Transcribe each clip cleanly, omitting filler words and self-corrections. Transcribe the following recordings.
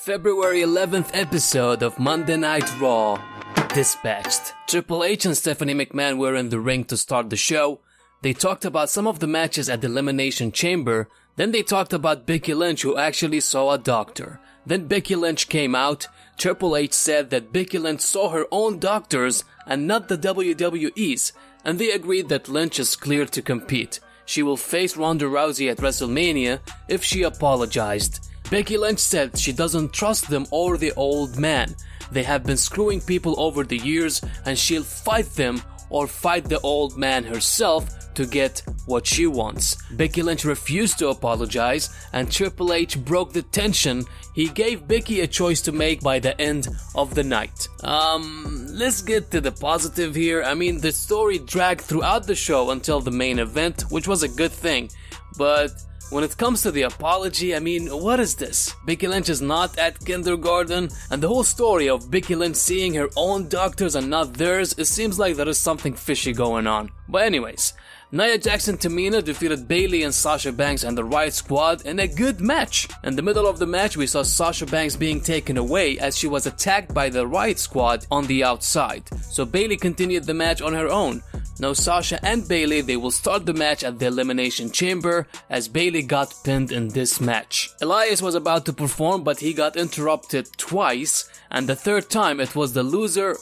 February 11th episode of Monday Night Raw. Dispatched. Triple H and Stephanie McMahon were in the ring to start the show. They talked about some of the matches at the Elimination Chamber. Then they talked about Becky Lynch, who actually saw a doctor. Then Becky Lynch came out. Triple H said that Becky Lynch saw her own doctors and not the WWE's, and they agreed that Lynch is cleared to compete. She will face Ronda Rousey at WrestleMania if she apologized. Becky Lynch said she doesn't trust them or the old man. They have been screwing people over the years and she'll fight them or fight the old man herself to get what she wants. Becky Lynch refused to apologize and Triple H broke the tension. He gave Becky a choice to make by the end of the night. Let's get to the positive here. I mean, the story dragged throughout the show until the main event, which was a good thing. But when it comes to the apology, I mean, what is this? Becky Lynch is not at kindergarten, and the whole story of Becky Lynch seeing her own doctors and not theirs, it seems like there is something fishy going on. But anyways, Nia Jackson-Tamina defeated Bayley and Sasha Banks and the Riot Squad in a good match. In the middle of the match, we saw Sasha Banks being taken away as she was attacked by the Riot Squad on the outside. So Bayley continued the match on her own. Now Sasha and Bayley, they will start the match at the Elimination Chamber as Bayley got pinned in this match. Elias was about to perform, but he got interrupted twice, and the third time it was the Lucha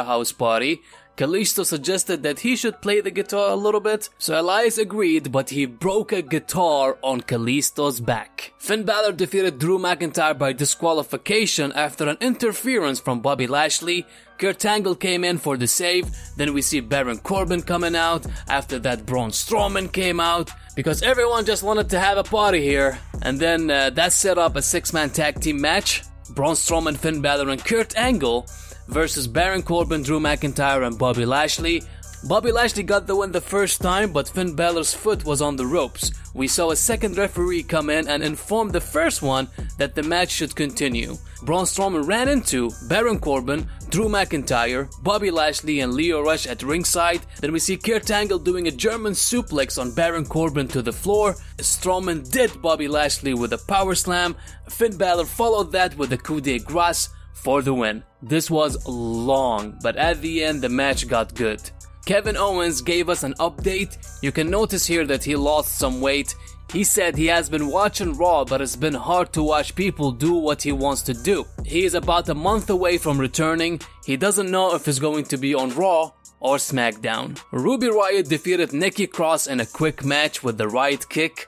House Party. Kalisto suggested that he should play the guitar a little bit, so Elias agreed, but he broke a guitar on Kalisto's back. Finn Balor defeated Drew McIntyre by disqualification after an interference from Bobby Lashley. Kurt Angle came in for the save, then we see Baron Corbin coming out, after that Braun Strowman came out, because everyone just wanted to have a party here, and then that set up a 6-man tag team match, Braun Strowman, Finn Balor and Kurt Angle versus Baron Corbin, Drew McIntyre and Bobby Lashley. Bobby Lashley got the win the first time, but Finn Balor's foot was on the ropes. We saw a second referee come in and inform the first one that the match should continue. Braun Strowman ran into Baron Corbin, Drew McIntyre, Bobby Lashley and Lio Rush at ringside. Then we see Kurt Angle doing a German suplex on Baron Corbin to the floor. Strowman did Bobby Lashley with a power slam. Finn Balor followed that with a coup de grace for the win. This was long, but at the end the match got good. Kevin Owens gave us an update. You can notice here that he lost some weight. He said he has been watching Raw, but it's been hard to watch people do what he wants to do. He is about a month away from returning. He doesn't know if he's going to be on Raw or SmackDown. Ruby Riott defeated Nikki Cross in a quick match with the right kick.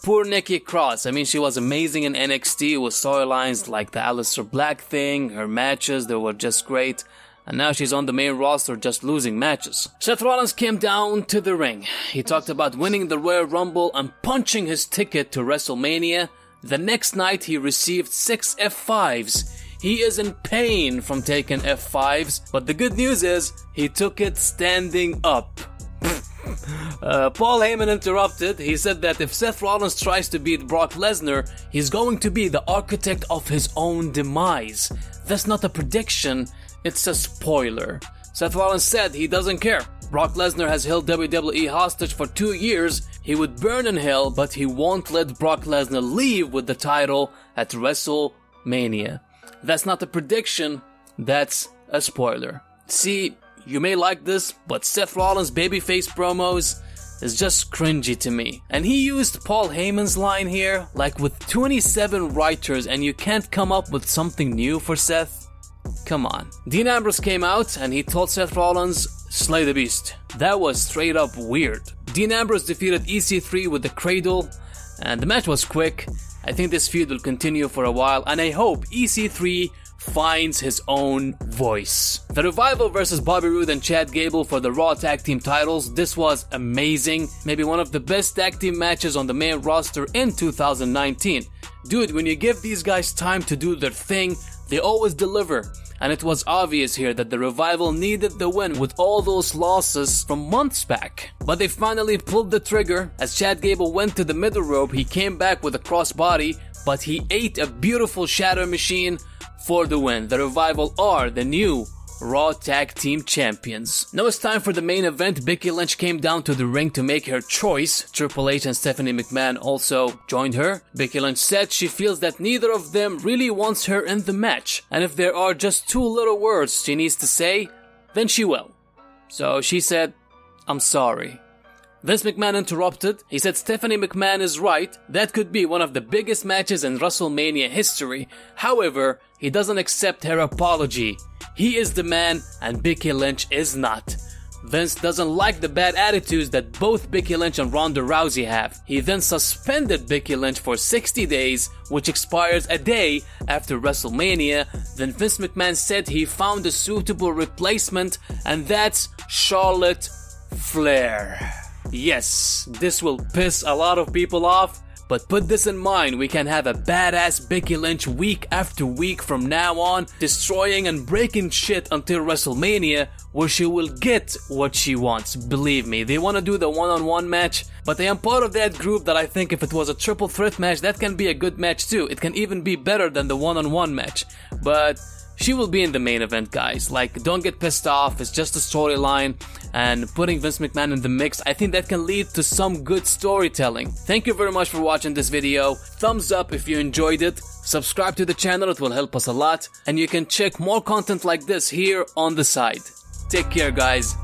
Poor Nikki Cross. I mean, she was amazing in NXT with storylines like the Aleister Black thing, her matches, they were just great. And now she's on the main roster just losing matches. Seth Rollins came down to the ring. He talked about winning the Royal Rumble and punching his ticket to WrestleMania. The next night he received 6 F5s. He is in pain from taking F5s, but the good news is he took it standing up. Paul Heyman interrupted. He said that if Seth Rollins tries to beat Brock Lesnar, he's going to be the architect of his own demise. That's not a prediction, it's a spoiler. Seth Rollins said he doesn't care. Brock Lesnar has held WWE hostage for 2 years. He would burn in hell, but he won't let Brock Lesnar leave with the title at WrestleMania. That's not a prediction, that's a spoiler. See, you may like this, but Seth Rollins' babyface promos is just cringy to me. And he used Paul Heyman's line here, like with 27 writers and you can't come up with something new for Seth? Come on. Dean Ambrose came out and he told Seth Rollins, slay the beast. That was straight up weird. Dean Ambrose defeated EC3 with the cradle and the match was quick. I think this feud will continue for a while and I hope EC3 finds his own voice. The Revival versus Bobby Roode and Chad Gable for the Raw Tag Team titles. This was amazing. Maybe one of the best tag team matches on the main roster in 2019. Dude, when you give these guys time to do their thing, they always deliver. And it was obvious here that the Revival needed the win with all those losses from months back. But they finally pulled the trigger. As Chad Gable went to the middle rope, he came back with a crossbody, but he ate a beautiful shatter machine for the win. The Revival are the new Raw Tag Team Champions. Now it's time for the main event. Becky Lynch came down to the ring to make her choice. Triple H and Stephanie McMahon also joined her. Becky Lynch said she feels that neither of them really wants her in the match, and if there are just 2 little words she needs to say, then she will. So she said, "I'm sorry." Vince McMahon interrupted. He said Stephanie McMahon is right. That could be one of the biggest matches in WrestleMania history. However, he doesn't accept her apology. He is the man and Becky Lynch is not. Vince doesn't like the bad attitudes that both Becky Lynch and Ronda Rousey have. He then suspended Becky Lynch for 60 days, which expires a day after WrestleMania. Then Vince McMahon said he found a suitable replacement, and that's Charlotte Flair. Yes, this will piss a lot of people off, but put this in mind, we can have a badass Becky Lynch week after week from now on, destroying and breaking shit until WrestleMania, where she will get what she wants. Believe me, they want to do the one-on-one match, but I am part of that group that I think if it was a triple threat match, that can be a good match too. It can even be better than the one-on-one match, but she will be in the main event, guys. Like, don't get pissed off, it's just a storyline, and putting Vince McMahon in the mix, I think that can lead to some good storytelling. Thank you very much for watching this video. Thumbs up if you enjoyed it. Subscribe to the channel, it will help us a lot. And you can check more content like this here on the side. Take care, guys.